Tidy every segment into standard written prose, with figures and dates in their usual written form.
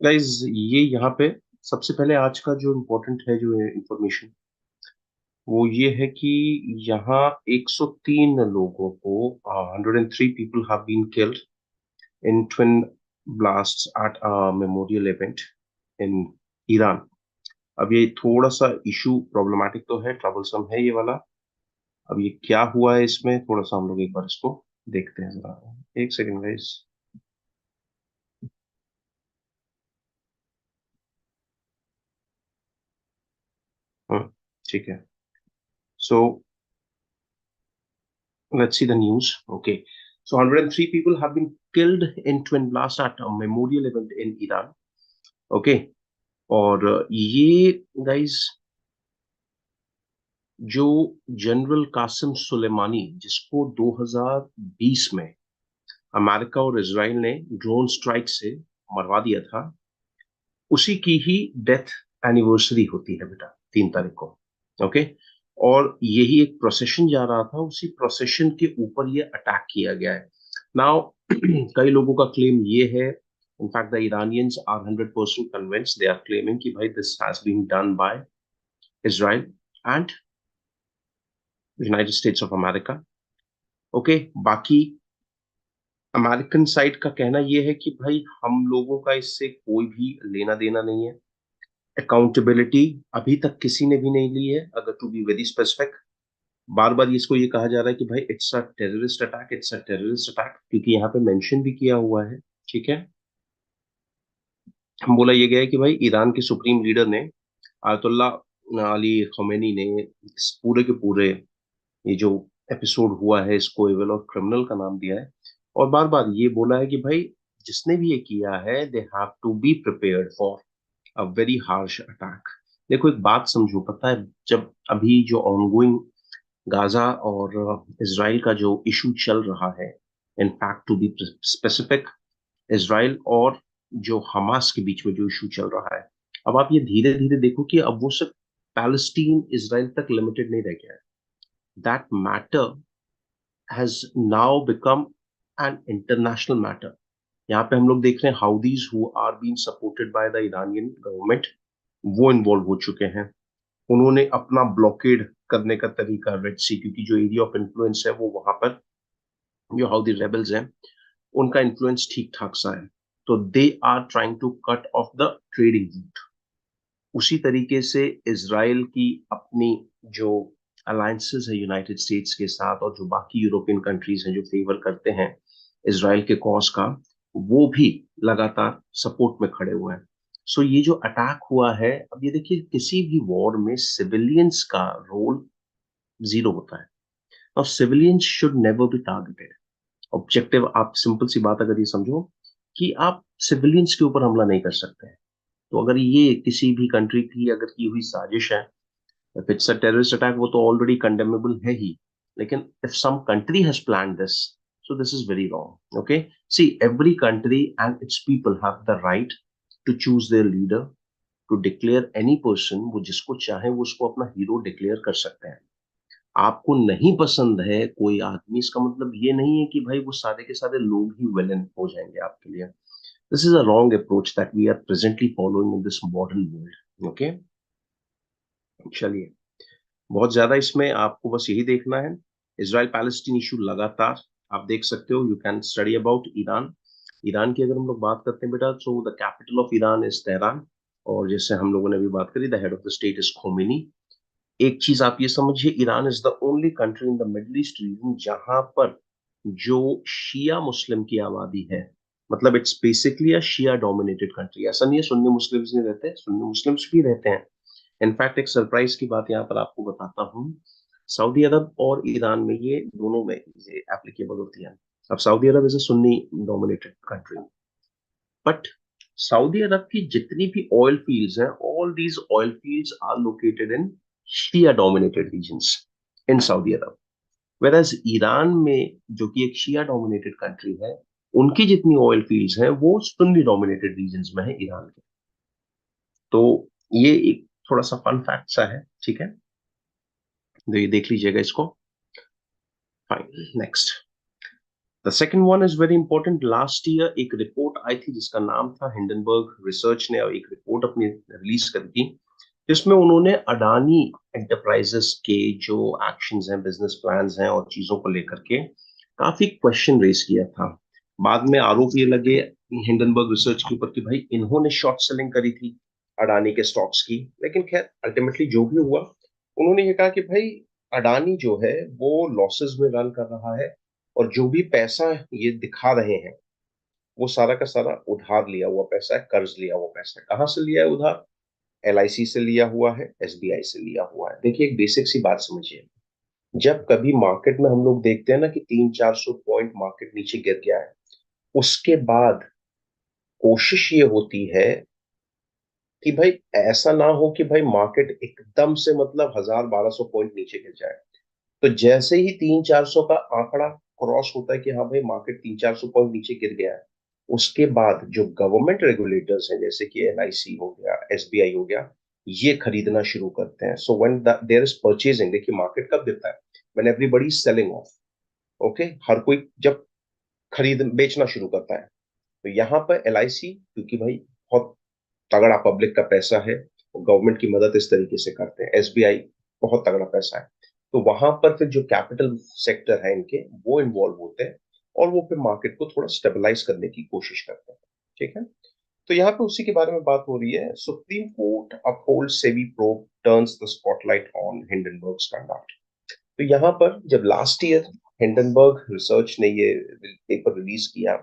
Guys ये यहाँ पे सबसे पहले आज का जो इम्पोर्टेंट है जो इंफॉर्मेशन वो ये है कि यहाँ 103 लोगों को 103 people have been killed in twin blasts at a memorial event in Iran. अब ये थोड़ा सा इशू प्रॉब्लमेटिक तो है, ट्रबलसम है ये वाला। अब ये क्या हुआ है इसमें थोड़ा सा हम लोग एक बार इसको देखते हैं जरा। एक सेकेंड गाइज। हम्म, ठीक है। सो let's see the news. Okay. So 103 people have been killed in twin blast at a memorial event in Iran. Okay. और ये गाइस जो जनरल कासिम सुलेमानी जिसको 2020 में अमेरिका और इसराइल ने ड्रोन स्ट्राइक से मरवा दिया था, उसी की ही डेथ एनिवर्सरी होती है बेटा, 3 तारीख को। ओके। और यही एक प्रोसेशन जा रहा था, उसी प्रोसेशन के ऊपर ये अटैक किया गया है। नाउ कई लोगों का क्लेम ये है, in fact the Iranians are 100% convinced, they are claiming कि भाई this has been done by Israel and United States of America. Okay. बाकी अमेरिकन साइड का कहना यह है कि भाई हम लोगों का इससे कोई भी लेना देना नहीं है। अकाउंटेबिलिटी अभी तक किसी ने भी नहीं ली है, अगर टू बी वेरी स्पेसिफिक। बार बार इसको ये कहा जा रहा है कि भाई it's a terrorist attack, it's a terrorist attack, क्योंकि यहाँ पे मेंशन भी किया हुआ है। ठीक है। हम बोला ये गया है कि भाई ईरान के सुप्रीम लीडर ने, आयतुल्ला अली खमेनी ने, इस पूरे के पूरे ये जो एपिसोड हुआ है इसको एविल और क्रिमिनल का नाम दिया है। और बार बार ये बोला है कि भाई जिसने भी ये किया है they have to be prepared for a very harsh attack. देखो एक बात समझो, पता है जब अभी जो ऑनगोइंग गाजा और इसराइल का जो इशू चल रहा है, in fact to be specific Israel और जो हमास के बीच में जो इशू चल रहा है, अब आप ये धीरे धीरे देखो कि अब वो सिर्फ पैलेस्टीन इसराइल तक लिमिटेड नहीं रह गया है। That matter has now become an international matter. यहाँ पे हम लोग देख रहे हैं Houthis who are being supported by the Iranian government, वो इन्वॉल्व हो चुके हैं। उन्होंने अपना ब्लॉकेड करने का तरीका रेड सी, क्योंकि जो एरिया ऑफ इन्फ्लुएंस है वो वहां पर जो हाउदी रेबल्स हैं उनका इन्फ्लुएंस ठीक ठाक सा है, तो they are trying to cut off the trading route. उसी तरीके से इसराइल की अपनी जो अलायंसेस है यूनाइटेड स्टेट्स के साथ और जो बाकी यूरोपियन कंट्रीज हैं जो फेवर करते हैं इसराइल के कॉज का, वो भी लगातार सपोर्ट में खड़े हुए हैं। सो ये जो अटैक हुआ है, अब ये देखिए किसी भी वॉर में सिविलियंस का रोल जीरो होता है और civilians should never be targeted. Objective आप सिंपल सी बात अगर ये समझो कि आप सिविलियंस के ऊपर हमला नहीं कर सकते हैं। तो अगर ये किसी भी कंट्री की अगर की हुई साजिश है, if it's a terrorist attack, वो तो ऑलरेडी कंडेमेबल है ही। लेकिन if some country has plan this, so this is very wrong. Okay. See every country and its people have the right to choose their leader, to declare any person, वो जिसको चाहे वो उसको अपना hero declare कर सकते हैं। आपको नहीं पसंद है कोई आदमी, इसका मतलब ये नहीं है कि भाई वो सारे के सारे लोग ही विलन हो जाएंगे आपके लिए। This is a wrong approach that we are presently following in this modern world. Okay. चलिए, बहुत ज्यादा इसमें आपको बस यही देखना है। इसराइल पैलेस्टीन इशू लगातार आप देख सकते हो, you can study about Iran. Iran की अगर हम लोग बात करते हैं बेटा, तो the capital of Iran is Tehran. और जैसे हम लोगों ने अभी बात करी, the head of the state is Khomeini. एक चीज आप ये समझिए, Iran is the only country in the Middle East region जहां पर जो शिया मुस्लिम की आबादी है, मतलब it's basically a Shia dominated country. ऐसा नहीं है सुन्नी मुस्लिम्स नहीं रहते, सुन्नी मुस्लिम्स भी रहते हैं। इनफैक्ट एक सरप्राइज की बात यहाँ पर आपको बताता हूँ, सऊदी अरब और ईरान में ये दोनों में ये एप्लीकेबल होती है। अब Saudi Arab is a Sunni dominated country, but Saudi Arab की जितनी भी ऑयल फील्ड्स हैं, all these oil fields are located in Shia dominated regions in Saudi Arab. Whereas Iran में जो कि एक शिया डोमिनेटेड कंट्री है, उनकी जितनी ऑयल फील्ड्स हैं वो सुन्नी डोमिनेटेड रीजन्स में है ईरान के। तो ये एक थोड़ा सा फन फैक्ट सा है। ठीक है, तो ये देख लीजिएगा इसको। Fine, next. The second one is very important. Last year एक रिपोर्ट आई थी जिसका नाम था, हिंडनबर्ग रिसर्च ने एक रिपोर्ट अपनी रिलीज कर दी, जिसमें उन्होंने अडानी एंटरप्राइजेस के जो एक्शंस हैं, बिजनेस प्लान्स हैं और चीजों को लेकर के काफी क्वेश्चन रेज किया था। बाद में आरोप ये लगे हिंडनबर्ग रिसर्च के ऊपर कि भाई इन्होंने शॉर्ट सेलिंग करी थी अडानी के स्टॉक्स की। लेकिन खैर अल्टीमेटली जो भी हुआ, उन्होंने ये कहा कि भाई अडानी जो है वो लॉसेस में रन कर रहा है, और जो भी पैसा ये दिखा रहे हैं वो सारा का सारा उधार लिया हुआ पैसा है, कर्ज लिया हुआ पैसा है। कहाँ से लिया है उधार? एलआईसी से लिया हुआ है, एसबीआई से लिया हुआ है। देखिए एक बेसिक सी बात समझिए, जब कभी मार्केट में हम लोग देखते हैं ना कि 300-400 पॉइंट मार्केट नीचे गिर गया है, उसके बाद कोशिश ये होती है कि भाई ऐसा ना हो कि भाई मार्केट एकदम से मतलब 1000-1200 पॉइंट नीचे गिर जाए। तो जैसे ही 300-400 का आंकड़ा क्रॉस होता है कि हाँ भाई मार्केट 300-400 पॉइंट नीचे गिर गया है, उसके बाद जो गवर्नमेंट रेगुलेटर्स हैं जैसे कि एलआईसी हो गया, एसबीआई हो गया, ये खरीदना शुरू करते हैं। So when there is purchasing, देखिए मार्केट कब गिरता है? When everybody is selling off. Okay, हर कोई जब खरीद बेचना शुरू करता है, तो यहाँ पर एलआईसी, क्योंकि भाई बहुत तगड़ा पब्लिक का पैसा है, गवर्नमेंट की मदद इस तरीके से करते हैं, एसबीआई बहुत तगड़ा पैसा है, तो वहां पर फिर जो कैपिटल सेक्टर है इनके वो इन्वॉल्व होते हैं, और वो फिर मार्केट को थोड़ा स्टेबलाइज करने की कोशिश करते हैं। ठीक है, तो यहाँ पे उसी के बारे में बात हो रही है। Supreme court uphold SEBI probe turns the spotlight on Hindenburg standard. तो यहाँ पर जब लास्ट ईयर हिंडनबर्ग रिसर्च ने ये पेपर रिलीज किया,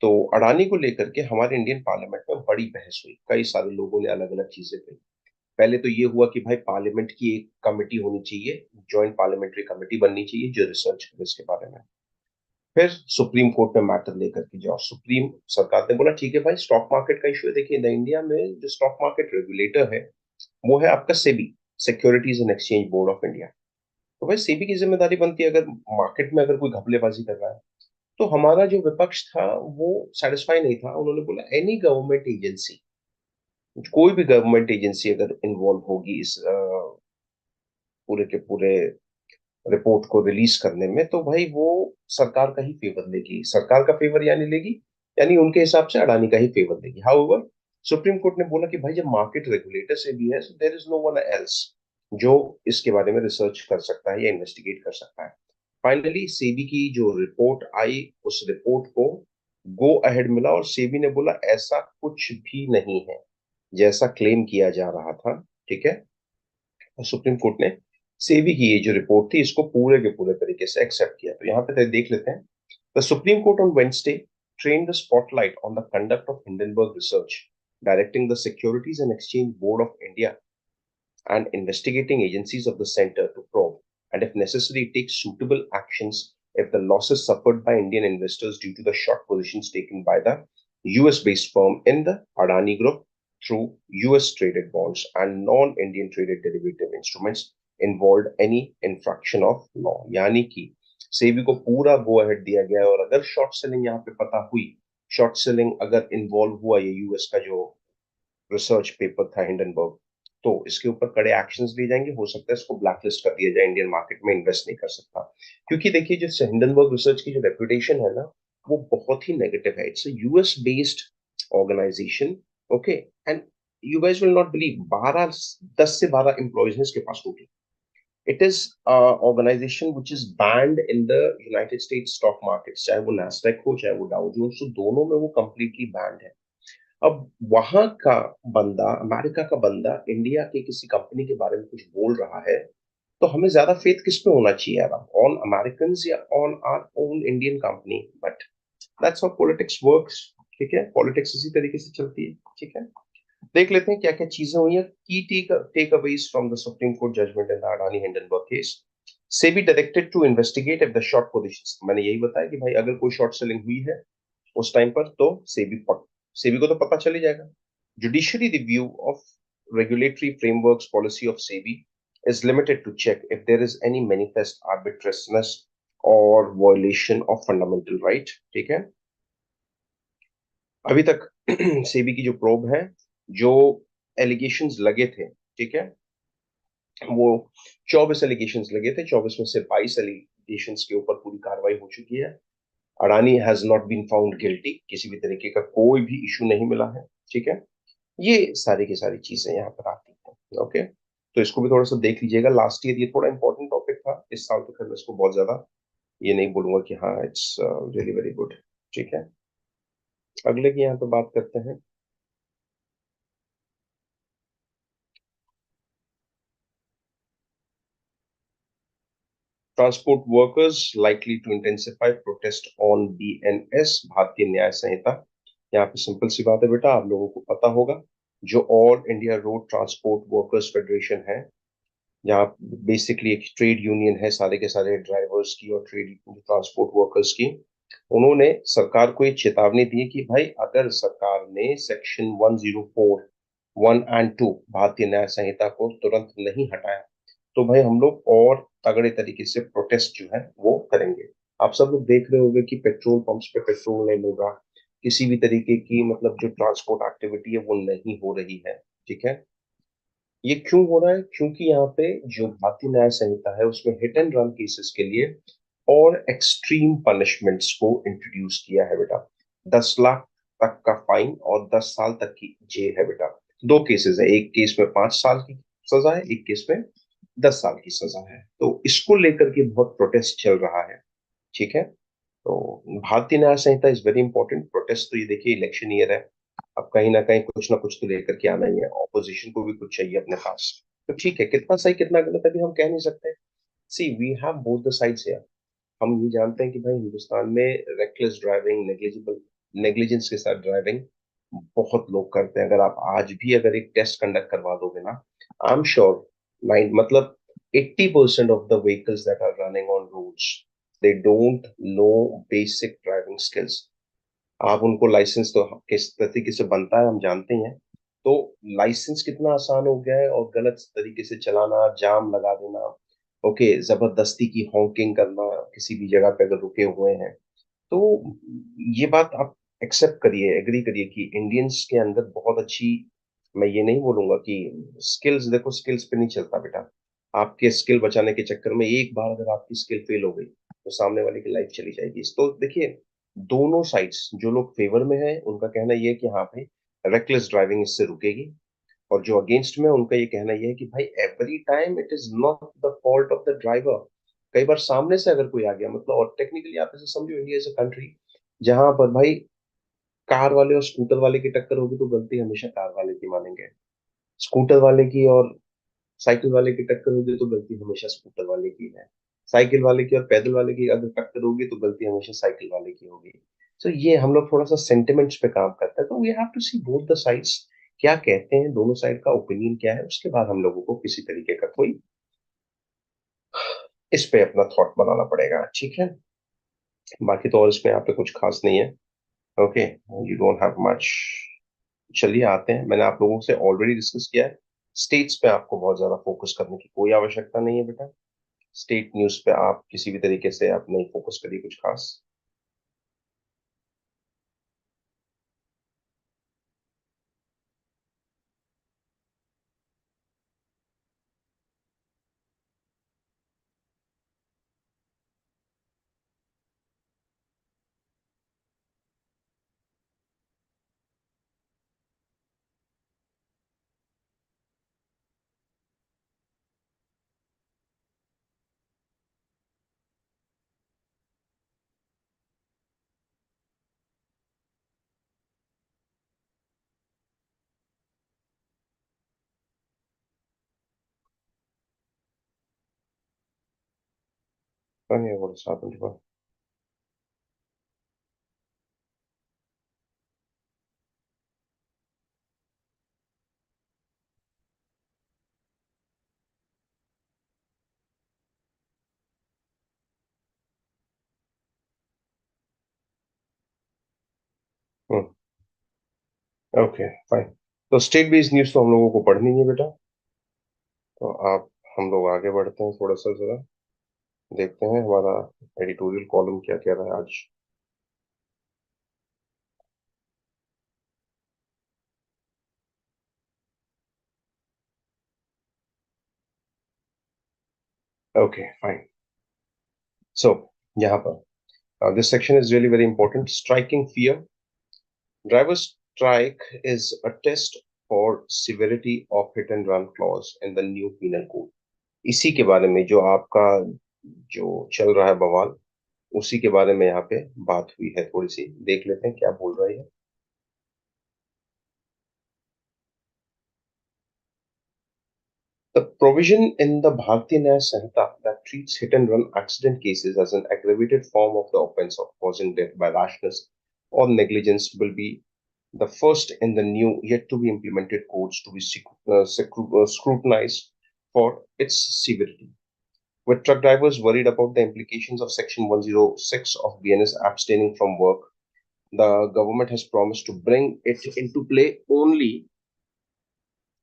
तो अडानी को लेकर के हमारे इंडियन पार्लियामेंट में बड़ी बहस हुई, कई सारे लोगों ने अलग अलग चीजें कही। पहले तो ये हुआ कि भाई पार्लियामेंट की एक कमेटी होनी चाहिए, ज्वाइंट पार्लियामेंट्री कमेटी बननी चाहिए जो रिसर्च करे इसके बारे में। फिर सुप्रीम कोर्ट में मैटर लेकर के जाओ, सुप्रीम सरकार ने बोला ठीक है भाई, स्टॉक मार्केट का इशू है। देखिए इंडिया में जो स्टॉक मार्केट रेगुलेटर है वो है आपका SEBI, securities and exchange board of India. तो भाई सेबी की जिम्मेदारी बनती है, अगर मार्केट में अगर कोई घपलेबाजी कर रहा है। तो हमारा जो विपक्ष था वो सेटिस्फाई नहीं था, उन्होंने बोला एनी गवर्नमेंट एजेंसी, कोई भी गवर्नमेंट एजेंसी अगर इन्वॉल्व होगी इस पूरे के पूरे रिपोर्ट को रिलीज करने में, तो भाई वो सरकार का ही फेवर लेगी। सरकार का फेवर यानी लेगी, यानी उनके हिसाब से अडानी का ही फेवर लेगी। हाउएवर सुप्रीम कोर्ट ने बोला कि भाई जब मार्केट रेगुलेटर से भी है, so there is no one else जो इसके बारे में रिसर्च कर सकता है या इन्वेस्टिगेट कर सकता है। फाइनली सेबी की जो रिपोर्ट आई, उस रिपोर्ट को गो अहेड मिला, और सेबी ने बोला ऐसा कुछ भी नहीं है जैसा क्लेम किया जा रहा था। ठीक है, और सुप्रीम कोर्ट ने सेबी की ये जो रिपोर्ट थी इसको पूरे के पूरे तरीके से एक्सेप्ट किया। तो यहाँ पे देख लेते हैं। The supreme court on Wednesday trained the spotlight on the conduct of Hindenburg research, directing the Securities and Exchange Board of India and investigating agencies of the center to probe and, if necessary, take suitable actions if the losses suffered by Indian investors due to the short positions taken by the US based firm in the Adani Group through US traded bonds and non Indian traded derivative instruments involved any infraction of law। यानी कि सेबी को पूरा go ahead दिया गया है, और अगर short selling यहाँ पे पता हुई, शॉर्ट सेलिंग अगर इन्वॉल्व हुआ ये यूएस का जो रिसर्च पेपर था हिंडनबर्ग, तो इसके ऊपर कड़े एक्शंस लिए जाएंगे। हो सकता है इसको ब्लैकलिस्ट कर दिया जाए, इंडियन मार्केट में इन्वेस्ट नहीं कर सकता। क्योंकि देखिए जो हिंडनबर्ग रिसर्च की जो रेपुटेशन है ना, वो बहुत ही नेगेटिव है। It's US based organisation. Okay, and you guys will not believe, 10 से 12 एम्प्लॉयज हैं इसके पास total. It is organisation which is banned in the United State stock market, चाहे वो नैस्डैक हो चाहे वो डाउ जोन्स हो, दोनों में वो कंप्लीटली बैंड है। अब वहां का बंदा, अमेरिका का बंदा इंडिया के किसी कंपनी के बारे में कुछ बोल रहा है, तो हमें ज्यादा फेथ किस पे होना चाहिए यार, ऑन अमेरिकन या on our own Indian company? But that's how politics works. ठीक है, पॉलिटिक्स इसी तरीके से चलती है। ठीक है, देख लेते हैं क्या क्या चीजें हुई हैं। Key takeaways from the supreme court judgement in the Adani Hindenburg case. SEBI directed to investigate if the short positions, मैंने यही बताया कि भाई अगर कोई शॉर्ट सेलिंग हुई है उस टाइम पर, तो सेबी को तो पता चल ही जाएगा। Judiciary review of regulatory frameworks policy of SEBI is limited to check if there is any manifest arbitrariness or violation of fundamental right। ठीक है, अभी तक सेबी की जो प्रोब है, जो एलिगेशंस लगे थे, ठीक है, वो 24 एलिगेशंस लगे थे, 24 में से 22 एलिगेशंस के ऊपर पूरी कार्रवाई हो चुकी है। Adani has not been found guilty, किसी भी तरीके का कोई भी इशू नहीं मिला है। ठीक है, ये सारी की सारी चीजें यहाँ पर आती हैं। ओके, तो इसको भी थोड़ा सा देख लीजिएगा। लास्ट ईयर ये थोड़ा इंपॉर्टेंट टॉपिक था, इस साल तो फिर मैं इसको बहुत ज्यादा ये नहीं बोलूंगा कि हाँ इट्स रियली वेरी गुड। ठीक है, अगले की यहाँ पे बात करते हैं। Transport workers likely to intensify protest on BNS, Bharatiya Nyaya संहिता। यहाँ पे सिंपल सी बात है बेटा, आप लोगों को पता होगा जो all India road transport workers federation है, जहाँ बेसिकली एक ट्रेड यूनियन है सारे के सारे ड्राइवर्स की और ट्रेड ट्रांसपोर्ट वर्कर्स की। उन्होंने सरकार को ये चेतावनी दी कि भाई अगर सरकार ने सेक्शन 104 1 और 2 भारतीय न्याय संहिता को तुरंत नहीं हटाया तो भाई हम लोग और तगड़े तरीके से प्रोटेस्ट जो है वो करेंगे। आप सब लोग देख रहे होंगे कि पेट्रोल पंप्स पे पेट्रोल नहीं मिल रहा, किसी भी तरीके की मतलब जो ट्रांसपोर्ट एक्टिविटी है वो नहीं हो रही है। ठीक है, ये क्यों हो रहा है? क्योंकि यहाँ पे जो भारतीय न्याय संहिता है उसमें हिट एंड रन केसेस के लिए और एक्सट्रीम पनिशमेंट्स को इंट्रोड्यूस किया है बेटा। 10 लाख तक का फाइन और 10 साल तक की जेल है बेटा। दो केसेस है, एक केस में 5 साल की सजा है, एक केस में 10 साल की सजा है। तो इसको लेकर के बहुत प्रोटेस्ट चल रहा है। ठीक है, तो भारतीय न्याय संहिता इज वेरी इंपॉर्टेंट। प्रोटेस्ट तो ये देखिए इलेक्शन ईयर है, अब कहीं ना कुछ तो लेकर के आना ही है, ऑपोजिशन को भी कुछ चाहिए अपने पास। तो ठीक है, कितना सही कितना गलत अभी हम कह नहीं सकते। See we have both the sides here. हम ये जानते हैं कि भाई हिंदुस्तान में रेकलेस ड्राइविंग, नेग्लिजिबल नेग्लिजेंस के साथ ड्राइविंग बहुत लोग करते हैं। अगर आप आज भी अगर एक टेस्ट कंडक्ट करवा दोगे ना, आई एम श्योर नाइन मतलब 80% of the vehicles that are running on roads they don't know basic driving skills. आप उनको लाइसेंस तो किस तरीके से बनता है हम जानते ही हैं। तो लाइसेंस कितना आसान हो गया है, और गलत तरीके से चलाना, जाम लगा देना, ओके, जबरदस्ती की हॉकिंग करना किसी भी जगह पे अगर रुके हुए हैं, तो ये बात आप एक्सेप्ट करिए, एग्री करिए कि इंडियंस के अंदर बहुत अच्छी, मैं ये नहीं बोलूंगा कि स्किल्स, देखो स्किल्स पे नहीं चलता बेटा। आपके स्किल बचाने के चक्कर में एक बार अगर आपकी स्किल फेल हो गई तो सामने वाले की लाइफ चली जाएगी। तो देखिए, दोनों साइड्स, जो लोग फेवर में है उनका कहना ये है कि हाँ भाई रेकलेस ड्राइविंग इससे रुकेगी, और जो अगेंस्ट में है, उनका ये कहना ये है कि भाई every time it is not the fault of the driver. कई बार सामने से अगर कोई आ गया मतलब, और टेक्निकली आप ऐसे समझो इंडिया इज अ कंट्री जहां पर भाई कार वाले और स्कूटर वाले की टक्कर होगी तो गलती हमेशा कार वाले की मानेंगे, स्कूटर वाले की और साइकिल वाले की टक्कर होगी तो गलती हमेशा स्कूटर वाले की है, साइकिल वाले की और पैदल वाले की अगर टक्कर होगी तो गलती हमेशा साइकिल वाले की होगी। तो ये हम लोग थोड़ा सा सेंटिमेंट्स पे काम करते हैं, तो we have to see both the sides, क्या कहते हैं दोनों साइड का ओपिनियन क्या है, उसके बाद हम लोगों को किसी तरीके का कोई इस पे अपना थॉट बनाना पड़ेगा। ठीक है, बाकी तो और इसमें यहाँ पे कुछ खास नहीं है। Okay, you don't have much. चलिए आते हैं, मैंने आप लोगों से ऑलरेडी डिस्कस किया है, स्टेट्स पे आपको बहुत ज्यादा फोकस करने की कोई आवश्यकता नहीं है बेटा। स्टेट न्यूज पे आप किसी भी तरीके से आप नहीं फोकस करिए कुछ खास। अरे वो साथ में ओके फाइन। तो स्टेट बेस्ड न्यूज तो हम लोगों को पढ़नी है बेटा, तो आप, हम लोग आगे बढ़ते हैं थोड़ा सा जरा, देखते हैं हमारा एडिटोरियल कॉलम क्या कह रहा है आज। Okay fine. सो यहाँ पर This section is really very important. Striking fear. Driver's strike is a test for severity of hit and run clause in the new penal code. इसी के बारे में जो आपका जो चल रहा है बवाल, उसी के बारे में यहाँ पे बात हुई है। थोड़ी सी देख लेते हैं क्या बोल रही है। The provision in the Bharatiya Nyaya Sanhita that treats hit and run accident cases as an aggravated form of the offense of causing death by rashness or negligence will be the first in the new, yet to be implemented codes to be scrutinized for its severity. With truck drivers worried about the implications of Section 106 of BNS abstaining from work, the government has promised to bring it into play only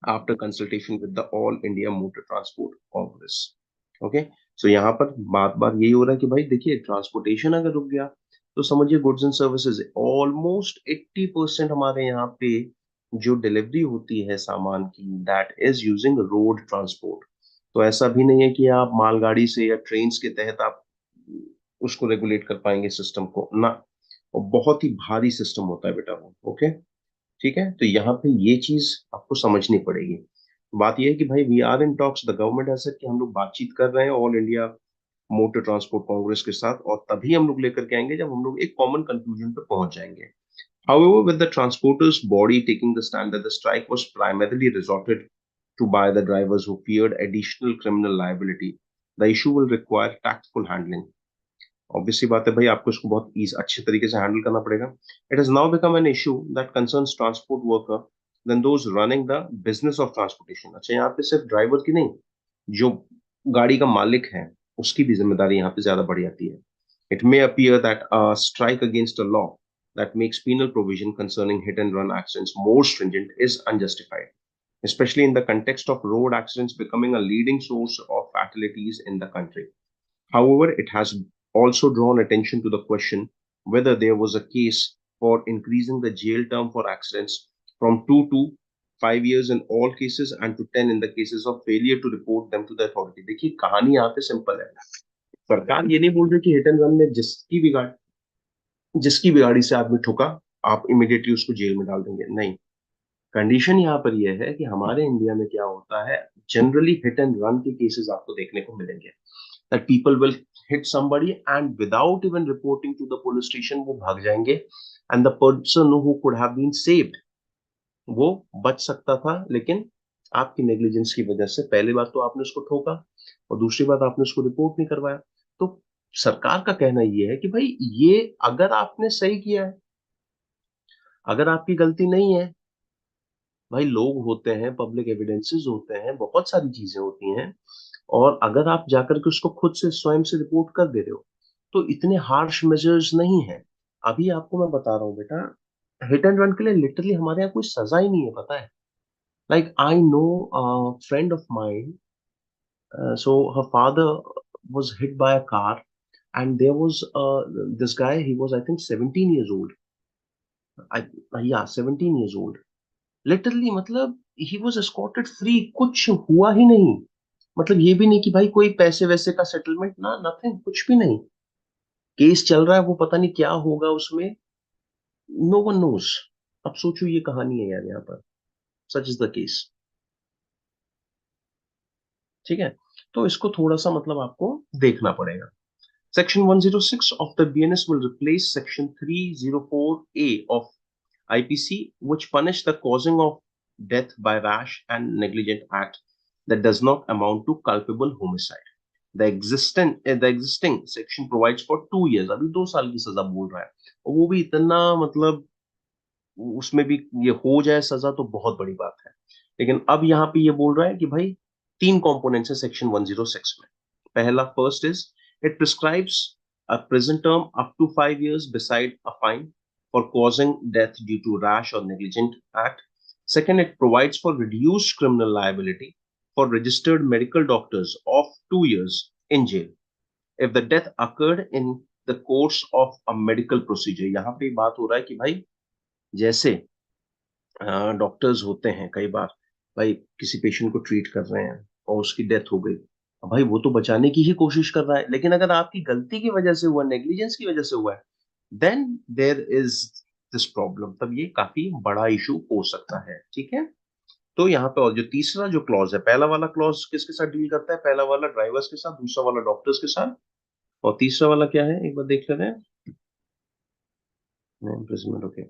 after consultation with the All India Motor Transport Congress. Okay, so यहाँ पर बात बात यही हो रहा है कि भाई देखिए, ट्रांसपोर्टेशन अगर रुक गया तो समझिए गुड्स एंड सर्विसेज ऑलमोस्ट 80% हमारे यहाँ पे जो डिलीवरी होती है सामान की, that is using road transport. तो ऐसा भी नहीं है कि आप मालगाड़ी से या ट्रेन के तहत आप उसको रेगुलेट कर पाएंगे सिस्टम को ना। और बहुत ही भारी सिस्टम होता है बेटा वो। ओके, ठीक है, तो यहाँ पे ये चीज आपको समझनी पड़ेगी। बात ये है कि भाई we are in talks, the government has said कि हम लोग बातचीत कर रहे हैं All India Motor Transport Congress के साथ, और तभी हम लोग लेकर के आएंगे जब हम लोग एक कॉमन कंक्लूजन पे पहुंच जाएंगे। However, with the transporters' body taking the stand that the strike was primarily resorted to by the drivers who feared additional criminal liability, the issue will require tactful handling. Obviously बात है भाई, आपको इसको बहुत अच्छे तरीके से हैंडल करना पड़ेगा। It has now become an issue that concerns transport worker then those running the business of transportation. अच्छा, यहाँ पे सिर्फ ड्राइवर की नहीं, जो गाड़ी का मालिक है उसकी भी जिम्मेदारी यहाँ पे ज्यादा बढ़ जाती है। It may appear that a strike against a law that makes penal provision concerning hit and run accidents more stringent is unjustified, especially in the context of road accidents becoming a leading source of fatalities in the country. However, it has also drawn attention to the question whether there was a case for increasing the jail term for accidents from 2 to 5 years in all cases and to 10 in the cases of failure to report them to the authority. देखिए, कहानी यहाँ पे simple है। सरकार ये नहीं बोल रही कि हिट एंड रन में जिसकी भी गाड़ी से आदमी ठुका, आप इमीडिएटली उसको जेल में डाल देंगे, नहीं। कंडीशन यहाँ पर यह है कि हमारे इंडिया में क्या होता है, जनरली हिट एंड रन के केसेस आपको देखने को मिलेंगे that people will hit somebody and without even reporting to the police station वो भाग जाएंगे, and the person who could have been saved वो बच सकता था, लेकिन आपकी नेग्लिजेंस की वजह से पहली बात तो आपने उसको ठोका और दूसरी बात आपने उसको रिपोर्ट नहीं करवाया। तो सरकार का कहना ये है कि भाई ये अगर आपने सही किया है, अगर आपकी गलती नहीं है, भाई लोग होते हैं, पब्लिक एविडेंसेस होते हैं, बहुत सारी चीजें होती हैं, और अगर आप जाकर के उसको खुद से स्वयं से रिपोर्ट कर दे रहे हो तो इतने हार्श मेजर्स नहीं है। अभी आपको मैं बता रहा हूँ बेटा, हिट एंड रन के लिए लिटरली हमारे यहाँ कोई सजा ही नहीं है, पता है। Like I know friend of mind, so her father was hit by a car and there was this guy, he was I think 17 years old. I, yeah, 17 years old. Literally मतलब he was escorted free, कुछ हुआ ही नहीं। मतलब ये भी नहीं कि भाई कोई पैसे वैसे का सेटलमेंट, ना, नथिंग, कुछ भी नहीं। केस चल रहा है, वो पता नहीं क्या होगा उसमें, नो वन नोस। अब सोचो, ये कहानी है यार यहाँ पर, सच इज द केस। ठीक है, तो इसको थोड़ा सा मतलब आपको देखना पड़ेगा। Section 106 of the BNS will replace section 304A of IPC, which punish the causing of death by rash and negligent act that does not amount to culpable homicide. The existing section provides for 2 years, अभी 2 साल की सजा बोल रहा है, और वो भी इतना मतलब उसमें भी ये हो जाए सजा तो बहुत बड़ी बात है। लेकिन अब यहाँ पे ये बोल रहा है कि भाई तीन कंपोनेंट्स है सेक्शन 106 में। पहला, first is it prescribes a prison term up to 5 years beside a fine for causing death due to rash or negligent act. Second, it provides for reduced criminal liability for registered medical doctors of 2 years in jail if the death occurred in the course of a medical procedure. यहाँ पे बात हो रहा है कि भाई जैसे doctors होते हैं कई बार, भाई किसी पेशेंट को ट्रीट कर रहे हैं और उसकी डेथ हो गई, भाई वो तो बचाने की ही कोशिश कर रहा है, लेकिन अगर आपकी गलती की वजह से हुआ, नेग्लिजेंस की वजह से हुआ है, then there is this problem, तब ये काफी बड़ा इशू हो सकता है। ठीक है। तो यहाँ पे और जो तीसरा जो क्लॉज है, पहला वाला क्लॉज किसके साथ डील करता है? पहला वाला ड्राइवर्स के साथ, दूसरा वाला डॉक्टर्स के साथ, और तीसरा वाला क्या है एक बार देख लेते हैं। Imprisonment, okay,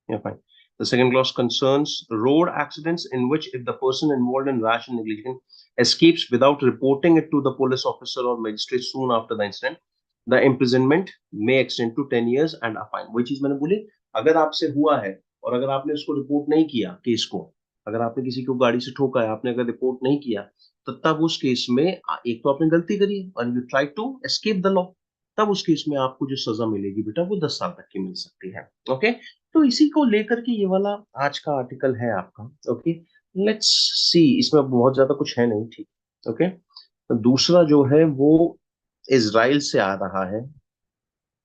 yeah, fine. The second clause concerns road accidents in which if the person involved in rash and negligence escapes without reporting it to the police officer or magistrate soon after the incident, the imprisonment may extend to 10 years and a fine. वही चीज मैंने बोली, अगर आपसे हुआ है और अगर आपने उसको रिपोर्ट नहीं किया केस को, अगर आपने किसी को गाड़ी से ठोका है, आपने अगर रिपोर्ट नहीं किया, तो तब उस केस में एक तो आपने गलती करी और you try to escape the law, तब उस केस में आपको जो सजा मिलेगी बेटा वो 10 साल तक की मिल सकती है। ओके। तो इसी को लेकर के ये वाला आज का आर्टिकल है आपका। ओके, लेट्स सी, इसमें बहुत ज्यादा कुछ है नहीं, ठीक। ओके, तो दूसरा जो है वो इजराइल से आ रहा है।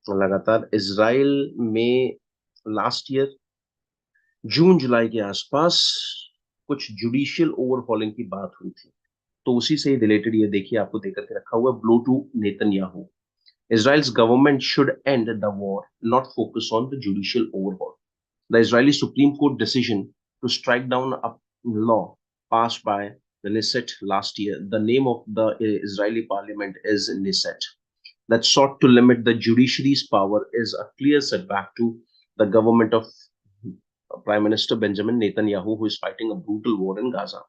लगातार इजराइल में लास्ट ईयर जून जुलाई के आसपास कुछ जुडिशियल ओवरहॉलिंग की बात हुई थी, तो उसी से रिलेटेड ये देखिए आपको देकर के रखा हुआ है, blow to Netanyahu, Israel's government should end the war, not focus on the judicial overhaul. The Israeli Supreme Court decision to strike down a law passed by the Knesset last year. The name of the Israeli parliament is Knesset. That sought to limit the judiciary's power is a clear setback to the government of Prime Minister Benjamin Netanyahu, who is fighting a brutal war in Gaza.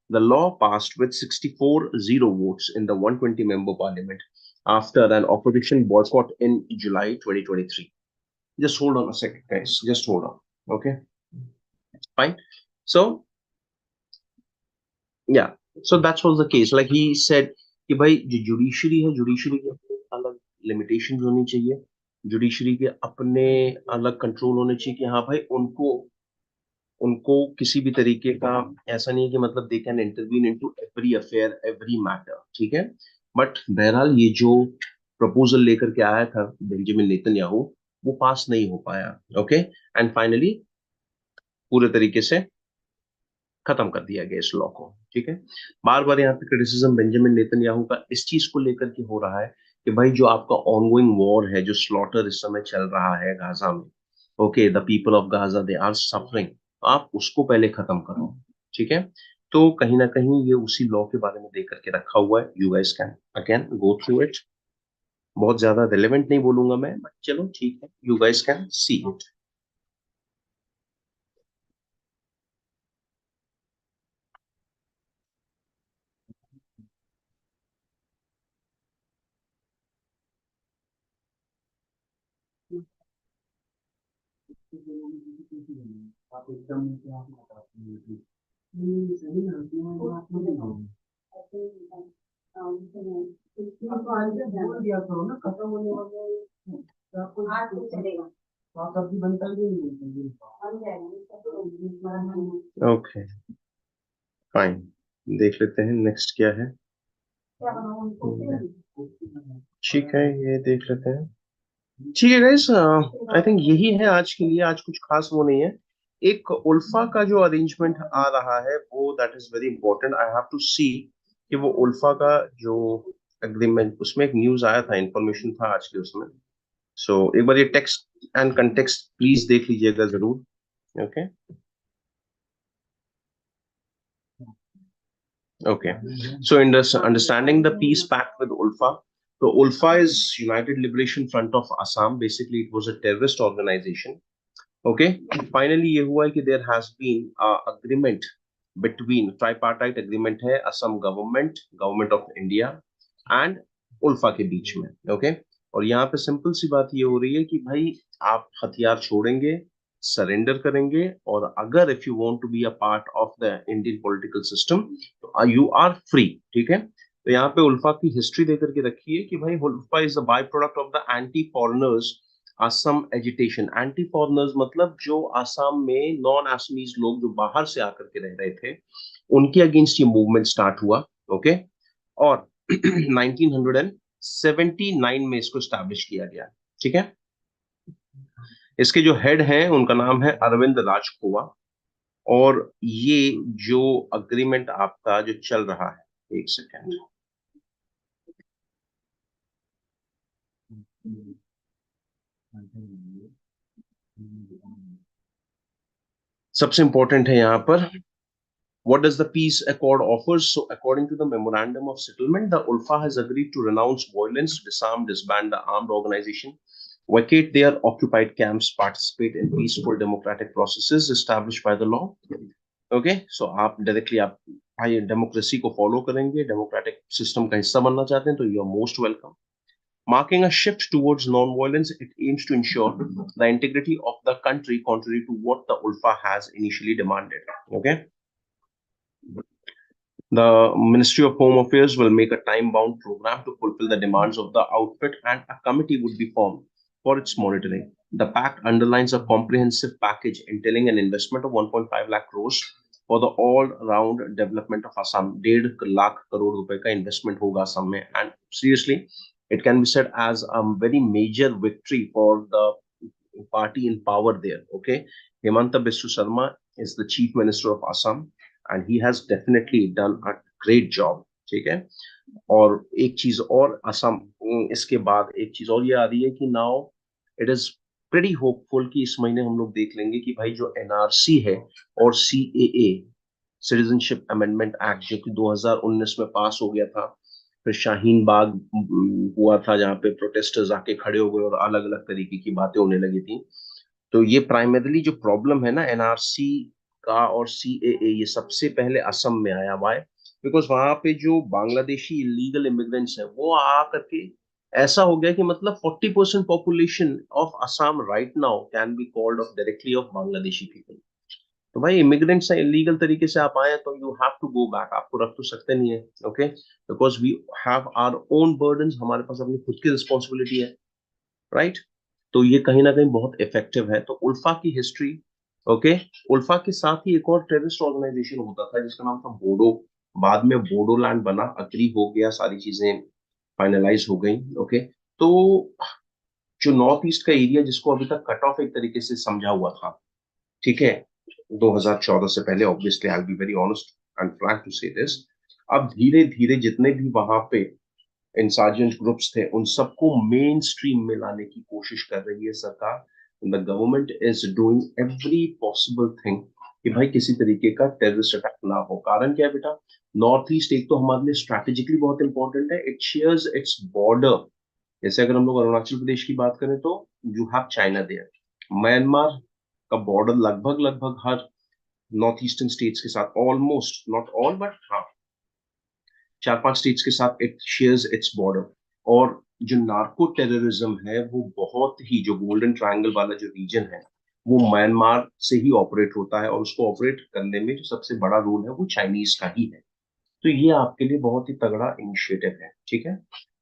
The law passed with 64-0 votes in the 120-member parliament after an opposition boycott in July 2023. Just hold on a second, guys. Just hold on. Okay, fine. So, yeah. So that was the case. Like he said कि भाई जो judiciary है, judiciary के अपने अलग limitation होनी चाहिए, judiciary के अपने अलग कंट्रोल होने चाहिए कि हाँ भाई उनको उनको किसी भी तरीके का ऐसा नहीं है कि मतलब they can intervene into every affair every matter. ठीक है। बट बहरहाल ये जो प्रपोजल लेकर के आया था बेंजामिन नेतन्याहू, वो पास नहीं हो पाया। ओके, एंड फाइनली पूरे तरीके से खत्म कर दिया गया इस लॉ को। ठीक है। बार बार यहाँ पे क्रिटिसिज्म बेंजामिन नेतन्याहू का इस चीज को लेकर के हो रहा है कि भाई जो आपका ऑनगोइंग वॉर है, जो स्लॉटर इस समय चल रहा है गाजा में, okay, the people of Gaza they are suffering, आप उसको पहले खत्म करो। ठीक है। तो कहीं ना कहीं ये उसी लॉ के बारे में दे करके रखा हुआ है। You guys can again go through it. बहुत ज्यादा रिलेवेंट नहीं बोलूंगा मैं, बट चलो ठीक है, you guys can see it. आप एकदम बोल दिया करो ना, खत्म होने वाला है, तो आपको आज तो चलेगा, तो आप सब्जी बनता ही नहीं। ओके, फाइन, देख लेते हैं नेक्स्ट क्या है। ठीक है, ये देख लेते हैं। ठीक है गाइस, आई थिंक यही है आज के लिए। आज कुछ खास वो नहीं है। एक उल्फा का जो अरेंजमेंट आ रहा है वो that is very important, I have to see कि वो उल्फा का जो एग्रीमेंट, उसमें एक न्यूज आया था, इंफॉर्मेशन था आज के उसमें। सो एक बार ये टेक्स्ट एंड कंटेक्स्ट प्लीज देख लीजिएगा जरूर। Okay, okay. So in this understanding the peace pact with Ulfa, so Ulfa is United Liberation Front of Assam. Basically, it was a terrorist organization. Okay, finally ये हुआ है कि there has been a agreement between, tripartite agreement है Assam government, government of India and ULFA के बीच में। Okay, और यहाँ पे सिंपल सी बात ये हो रही है कि भाई आप हथियार छोड़ेंगे, सरेंडर करेंगे, और अगर if you want to be a part of the Indian political system तो यू आर फ्री। ठीक है। तो यहाँ पे उल्फा की हिस्ट्री देकर के रखी है कि भाई ULFA is the by product of the anti foreigners Assam agitation. Anti foreigners मतलब जो असम में नॉन असमीज लोग जो बाहर से आकर के रह रहे थे, उनके अगेंस्ट ये मूवमेंट स्टार्ट हुआ। ओके, और 1979 में इसको स्टैब्लिश किया गया। ठीक है। इसके जो हेड हैं उनका नाम है अरविंद राजखोवा। और ये जो अग्रीमेंट आपका जो चल रहा है, एक सेकेंड, सबसे इंपॉर्टेंट है यहाँ पर, what does the peace accord offers? So, according to the memorandum of settlement, the ULFA has agreed to renounce violence, disarm, disband the armed organization, vacate their occupied camps, participate in peaceful democratic processes established by the law. Okay, so आप directly आप भाई democracy को follow करेंगे, democratic system का हिस्सा बनना चाहते हैं, तो you are most welcome. Marking a shift towards non-violence, it aims to ensure the integrity of the country, contrary to what the ULFA has initially demanded. Okay. The Ministry of Home Affairs will make a time-bound program to fulfill the demands of the outfit, and a committee would be formed for its monitoring. The pact underlines a comprehensive package entailing an investment of 1.5 lakh crores for the all-round development of Assam. 1.5 lakh crore रुपए का investment होगा असम में, and seriously, it can be said as a very major victory for the party in power there. Okay, Hemanta Biswa Sarma is the Chief Minister of Assam, and he has definitely done a great job. ठीक है. और एक चीज और असम, इसके बाद एक चीज और ये आ रही है कि now it is pretty hopeful कि इस महीने हम लोग देख लेंगे कि भाई जो एनआरसी है और सीएए, सिटीजनशिप अमेंडमेंट एक्ट, जो कि 2019 में पास हो गया था, फिर शाहीन बाग हुआ था जहाँ पे प्रोटेस्टर्स आके खड़े हो गए और अलग अलग तरीके की बातें होने लगी थी. तो ये प्राइमरीली जो प्रॉब्लम है ना एनआरसी का और सीएए, ये सबसे पहले असम में आया हुआ है, बिकॉज वहां पे जो बांग्लादेशी इलीगल इमिग्रेंट्स है वो आ करके ऐसा हो गया कि मतलब 40% population of Assam right now can be called off directly of Bangladeshi people. तो भाई इमिग्रेंट्स है, इलीगल तरीके से आप आए तो you have to go back, आपको रख तो सकते नहीं है. Okay, because we have our own burdens, हमारे पास अपनी खुद की रिस्पॉन्सिबिलिटी है, राइट. तो ये कहीं ना कहीं बहुत इफेक्टिव है. तो उल्फा की हिस्ट्री, ओके, उल्फा के साथ ही एक और टेररिस्ट ऑर्गेनाइजेशन होता था जिसका नाम था बोडो. बाद में बोडोलैंड बना, अग्री हो गया, सारी चीजें फाइनलाइज हो गई. ओके, तो जो नॉर्थ ईस्ट का एरिया जिसको अभी तक कट ऑफ एक तरीके से समझा हुआ था, ठीक है, 2014 से पहले, obviously I will be very honest and frank to say this, अब धीरे धीरे जितने भी वहां पे इंसर्जेंट ग्रुप्स थे उन सबको मेन स्ट्रीम में लाने की कोशिश कर रही है सरकार. The government is doing every possible thing कि भाई किसी तरीके का टेररिस्ट अटैक ना हो. कारण क्या है बेटा, नॉर्थ ईस्ट एक तो हमारे लिए स्ट्रैटेजिकली बहुत इंपॉर्टेंट है, इट शेयर्स इट्स बॉर्डर. जैसे अगर हम लोग अरुणाचल प्रदेश की बात करें तो you have China there, Myanmar का बॉर्डर लगभग लगभग हर नॉर्थ ईस्टर्न स्टेट्स के साथ, ऑलमोस्ट नॉट ऑल बट हाँ 4-5 स्टेट्स के साथ इट शेयर्स इट्स बॉर्डर. और जो नार्को टेररिज्म है वो बहुत ही, जो गोल्डन ट्रायंगल वाला जो रीजन है वो म्यांमार से ही ऑपरेट होता है, और उसको ऑपरेट करने में जो सबसे बड़ा रोल है वो चाइनीज का ही है. तो ये आपके लिए बहुत ही तगड़ा इनिशिएटिव है. ठीक है.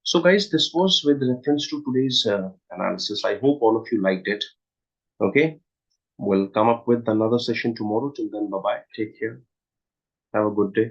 So guys, this was with reference to today's analysis. I hope all of you liked it. Okay, we'll come up with another session tomorrow. Till then, bye bye. Take care. Have a good day.